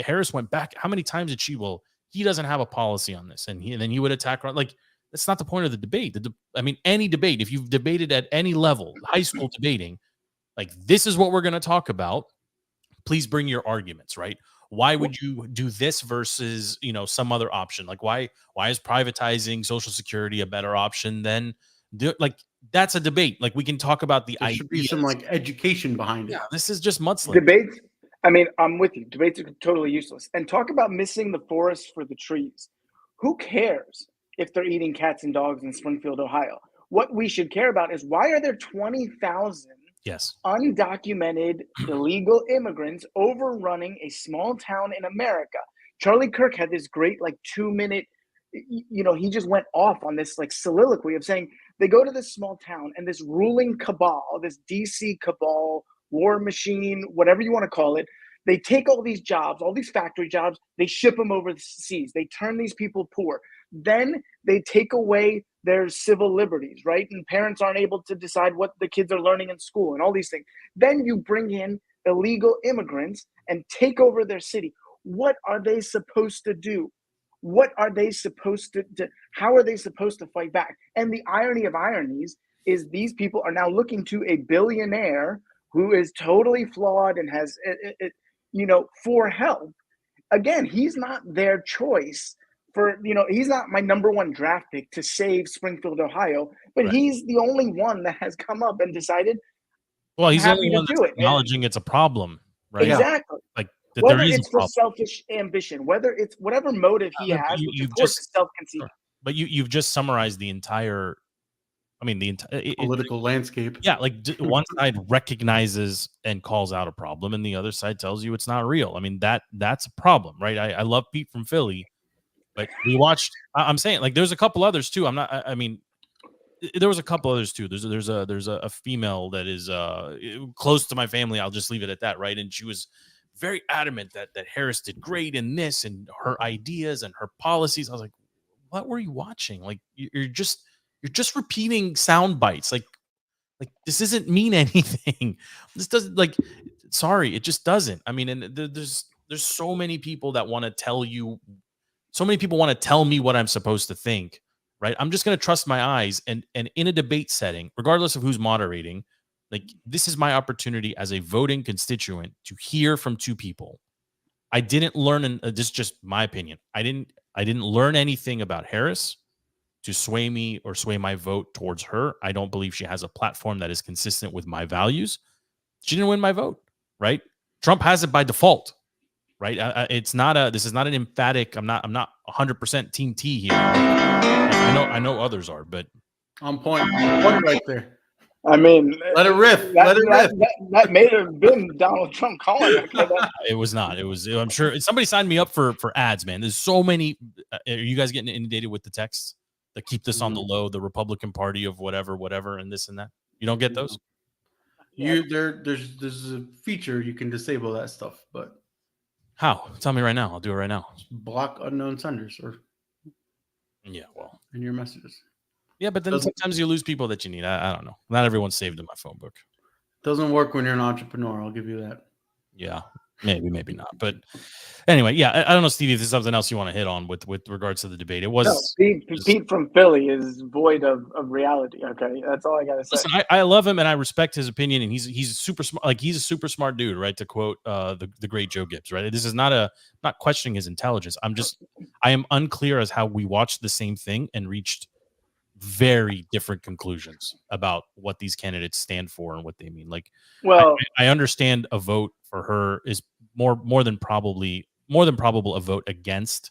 Harris went back. How many times did she? Well, he doesn't have a policy on this, and then he would attack her. Like that's not the point of the debate. I mean, any debate, if you've debated at any level, high school debating, like this is what we're going to talk about. Please bring your arguments, right? Why would you do this versus, some other option? Like why is privatizing Social Security a better option than like that's a debate. Like we can talk about the There should be some like education behind it. Yeah, this is just mudslinging. Debates. I mean, I'm with you. Debates are totally useless. And talk about missing the forest for the trees. Who cares if they're eating cats and dogs in Springfield, Ohio? What we should care about is why are there 20,000 undocumented illegal immigrants overrunning a small town in America? Charlie Kirk had this great 2-minute, he just went off on this soliloquy of saying they go to this small town and this ruling cabal, this DC cabal, war machine, whatever you want to call it, they take all these jobs, all these factory jobs, they ship them over the seas. They turn these people poor. Then they take away their civil liberties, right? And parents aren't able to decide what the kids are learning in school and all these things. Then you bring in illegal immigrants and take over their city. What are they supposed to do? What are they supposed to do? How are they supposed to fight back? And the irony of ironies is these people are now looking to a billionaire who is totally flawed and has, for help. Again, he's not their choice for, he's not my number one draft pick to save Springfield, Ohio, but he's the only one that has come up and decided. Well, he's the only one that's acknowledging it's a problem, right? Exactly. Like whether it's for selfish ambition, whether it's whatever motive he has, which of course is self-conceited. But you've just summarized the entire. I mean, the entire political landscape. Yeah, like one side recognizes and calls out a problem, and the other side tells you it's not real. I mean, that's a problem, right? I love Pete from Philly, but we watched. I'm saying, like, there's a couple others too. I mean, there was a couple others too. There's a female that is close to my family. I'll just leave it at that, right? And she was very adamant that Harris did great in this and her ideas and her policies. I was like, what were you watching? Like, you're just repeating sound bites. Like this doesn't mean anything. This doesn't, sorry, it just doesn't. I mean, and there's so many people that want to tell you, so many people want to tell me what I'm supposed to think, right? I'm just going to trust my eyes. And in a debate setting, regardless of who's moderating, like, this is my opportunity as a voting constituent to hear from two people. I didn't learn, and this is just my opinion. I didn't learn anything about Harris to sway me or sway my vote towards her. I don't believe she has a platform that is consistent with my values. She didn't win my vote, right? Trump has it by default, right? This is not an emphatic. I'm not 100% Team T here. I know others are, but on point right there. I mean, let it riff. That may have been Donald Trump calling. It was not. It was. I'm sure somebody signed me up for ads, man. There's so many. Are you guys getting inundated with the texts that keep this on the low? The Republican Party of whatever, and this and that. You don't get those. There's a feature you can disable that stuff, but how? Tell me right now. I'll do it right now. Block unknown senders or in your messages. Yeah, but then sometimes you lose people that you need. I don't know. Not everyone's saved in my phone book. Doesn't work when you're an entrepreneur. I'll give you that. Yeah, maybe not. But anyway, yeah, I don't know, Stevie, if there's something else you want to hit on with regards to the debate. It was Pete from Philly is void of reality. Okay, that's all I gotta say. Listen, I love him and I respect his opinion, and he's super smart. Like, he's a super smart dude, right? To quote the great Joe Gibbs, right? This is not questioning his intelligence. I am unclear as how we watched the same thing and reached very different conclusions about what these candidates stand for and what they mean. Like, well, I understand a vote for her is more than probable a vote against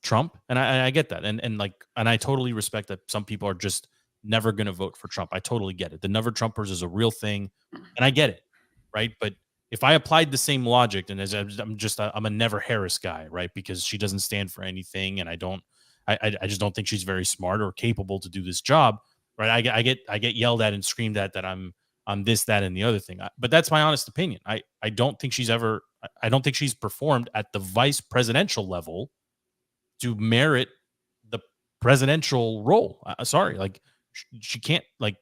Trump, and I get that, and I totally respect that some people are just never going to vote for Trump. I totally get it. The Never Trumpers is a real thing, and I get it, right? But if I applied the same logic, and as I'm a Never Harris guy, right? Because she doesn't stand for anything, and I just don't think she's very smart or capable to do this job, right? I get yelled at and screamed at that I'm this, that, and the other thing. But that's my honest opinion. I don't think I don't think she's performed at the vice presidential level to merit the presidential role. Sorry, like she can't like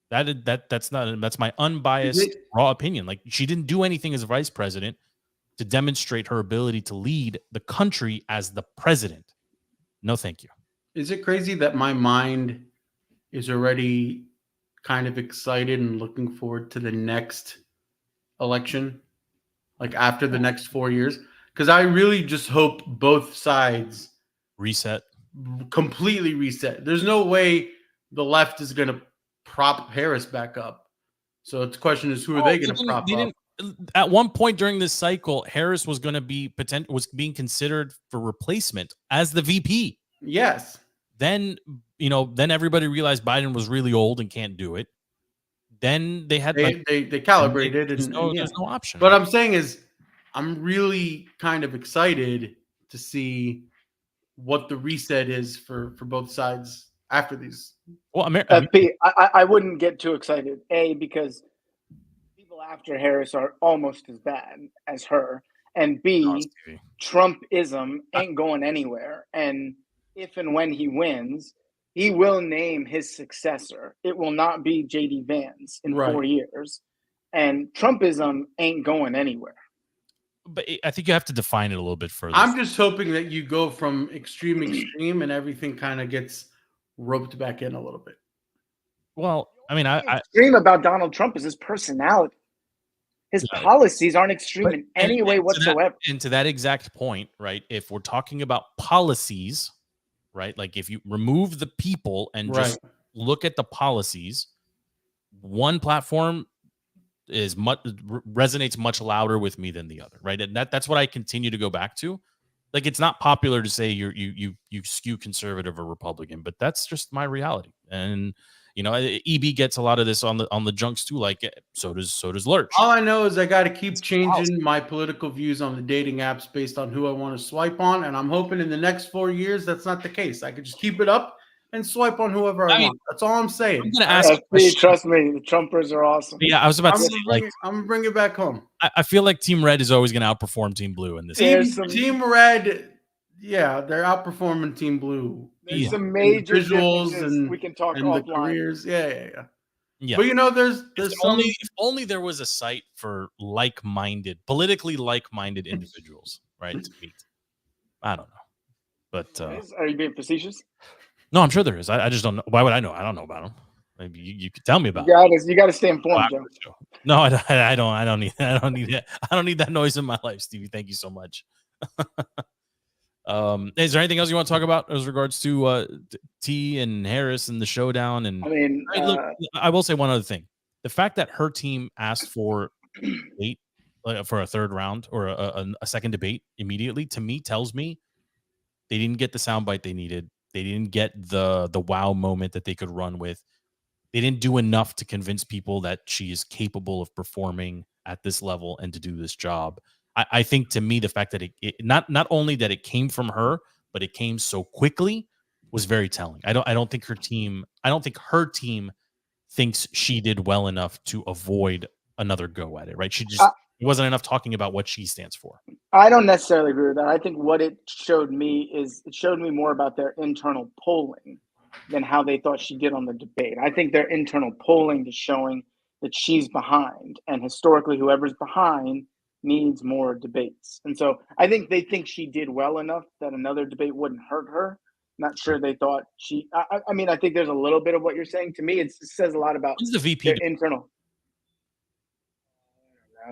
that's my unbiased raw opinion. Like she didn't do anything as a vice president to demonstrate her ability to lead the country as the president. No, thank you. Is it crazy that my mind is already kind of excited and looking forward to the next election, like after the next 4 years? Because I really just hope both sides completely reset. There's no way the left is going to prop Harris back up. So the question is, who are they going to prop up? At one point during this cycle, Harris was going to be was being considered for replacement as the VP. Yes. Then everybody realized Biden was really old and can't do it. Then they had they calibrated, there's no option. What I'm saying is, I'm really kind of excited to see what the reset is for both sides after these. Well, I wouldn't get too excited. Because people after Harris are almost as bad as her, and B, Trumpism ain't going anywhere. And if and when he wins, he will name his successor. It will not be J.D. Vance in 4 years. And Trumpism ain't going anywhere. But I think you have to define it a little bit further. I'm just hoping that you go from extreme and everything kind of gets roped back in a little bit. Well, I mean, extreme about Donald Trump is his personality. His policies aren't extreme in any way whatsoever. And to that exact point, right? If we're talking about policies, right? Like if you remove the people and just look at the policies, one platform resonates much louder with me than the other, right? And that's what I continue to go back to. Like it's not popular to say you skew conservative or Republican, but that's just my reality. And EB gets a lot of this on the junks too. Like so does Lurch. All I know is I got to keep changing my political views on the dating apps based on who I want to swipe on, and I'm hoping in the next 4 years that's not the case. I could just keep it up and swipe on whoever I want. That's all I'm saying. I'm gonna ask trust me, the Trumpers are awesome. Yeah, I was about to say, I'm gonna bring it back home. I feel like Team Red is always going to outperform Team Blue in this. Team Red, yeah, they're outperforming Team Blue. There's some major visuals and we can talk and offline. The careers. Yeah. But there's if only there was a site for politically like-minded individuals, right? To meet. I don't know, but are you being facetious? No, I'm sure there is. I just don't know. Why would I know? I don't know about them. Maybe you could tell me about. You got to stay informed, Joe. No, I don't need that. I don't need that. I don't need that noise in my life, Stevie. Thank you so much. Is there anything else you want to talk about as regards to T and Harris and the showdown? And look, I will say one other thing: the fact that her team asked for for a third round or a second debate immediately, to me tells me they didn't get the soundbite they needed. They didn't get the wow moment that they could run with. They didn't do enough to convince people that she is capable of performing at this level and to do this job. I think to me, the fact that it not only that it came from her, but it came so quickly was very telling. I don't think her team thinks she did well enough to avoid another go at it, right? She just it wasn't enough talking about what she stands for. I don't necessarily agree with that. I think what it showed me more about their internal polling than how they thought she did on the debate. I think their internal polling is showing that she's behind, and historically, whoever's behind needs more debates. And so I think they think she did well enough that another debate wouldn't hurt her. Not sure they thought she. I mean, I think there's a little bit of what you're saying. To me, it says a lot about the VP their internal.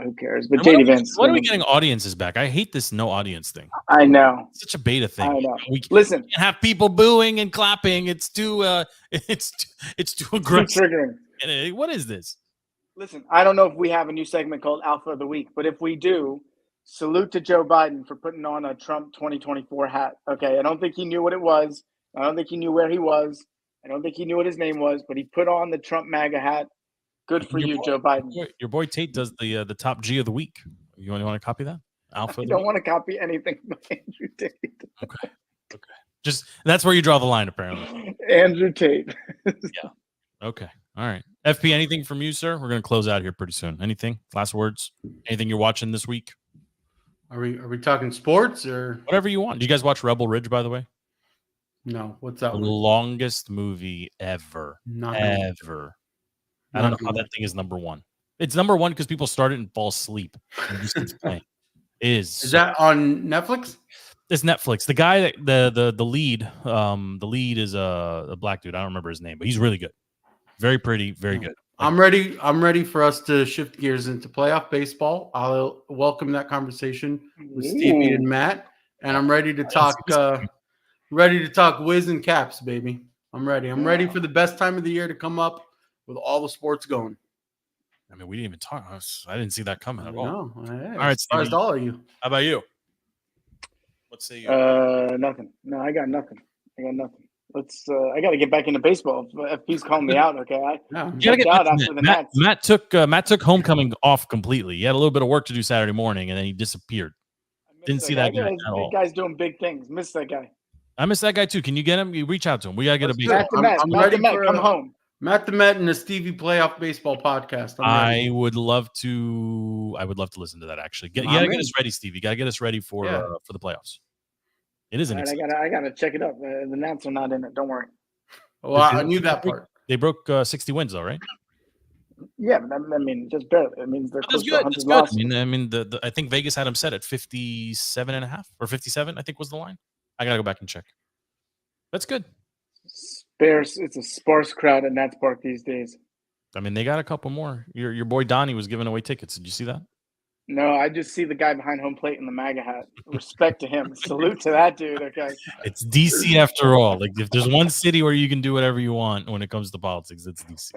Who cares? But JD Vance. What are we getting audiences back? I hate this no audience thing. I know. It's such a beta thing. I know. Listen, can't have people booing and clapping. It's too it's too aggressive. Triggering. What is this? Listen, I don't know if we have a new segment called Alpha of the Week, but if we do, salute to Joe Biden for putting on a Trump 2024 hat. Okay, I don't think he knew what it was. I don't think he knew where he was. I don't think he knew what his name was, but he put on the Trump MAGA hat. Good for you, Joe Biden. Your boy Tate does the top G of the week. You want to copy that? Alpha. I don't want to copy anything by Andrew Tate. Okay. Just that's where you draw the line, apparently. Andrew Tate. Yeah. Okay. All right. FP, anything from you, sir? We're going to close out here pretty soon. Anything? Last words? Anything you're watching this week? Are we talking sports or whatever you want? Do you guys watch Rebel Ridge, by the way? no? What's that The one? longest movie ever. Ever. I don't know how that thing is number one. It's number one because people start it and fall asleep. And it just keeps playing. Is that on Netflix? It's Netflix. The guy that the lead is a black dude. I don't remember his name, but he's really good. Very pretty, very good. I'm ready for us to shift gears into playoff baseball. I'll welcome that conversation with Stevie and Matt, and I'm ready to talk. Ready to talk whiz and caps, baby. I'm ready. I'm ready for the best time of the year to come up with all the sports going. I mean, we didn't even talk. I didn't see that coming at all. No, all right, surprised all of you. How about you? Let's say you. Nothing. No, I got nothing. Let's. I got to get back into baseball. FP's calling me out. Okay, you gotta get out after the Nats. Matt took homecoming off completely. He had a little bit of work to do Saturday morning, and then he disappeared. Didn't see that guy at all. Big guy's doing big things. Missed that guy. I miss that guy too. Can you get him? You reach out to him. We gotta get a big. Matt the Met, come home. Matt the Met and the Stevie Playoff Baseball podcast. I would love to listen to that. Actually, you gotta get us ready, Stevie. You gotta get us ready for the playoffs. It is an. I gotta check it up. The Nats are not in it. Don't worry. Well, I knew that part. They broke 60 wins, though, right? Yeah, but I mean, just barely. It means they're close to 100 losses. losses. I mean, I think Vegas had them set at 57.5 or 57. I think was the line. I gotta go back and check. That's good. It's a sparse crowd at Nats Park these days. I mean, they got a couple more. Your boy Donnie was giving away tickets. Did you see that? No, I just see the guy behind home plate in the MAGA hat. Respect to him. Salute to that dude. Okay. It's DC after all. Like if there's one city where you can do whatever you want when it comes to politics, it's DC.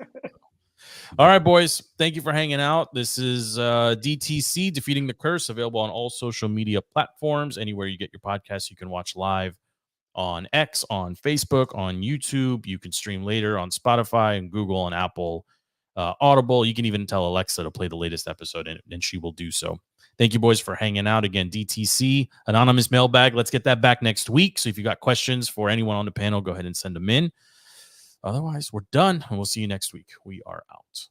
All right, boys. Thank you for hanging out. This is DTC, Defeating the Curse, available on all social media platforms. Anywhere you get your podcasts, you can watch live on X, on Facebook, on YouTube. You can stream later on Spotify and Google and Apple, Audible. You can even tell Alexa to play the latest episode, and she will do so. Thank you, boys, for hanging out. Again, DTC, Anonymous Mailbag. Let's get that back next week. So if you got questions for anyone on the panel, go ahead and send them in. Otherwise, we're done, and we'll see you next week. We are out.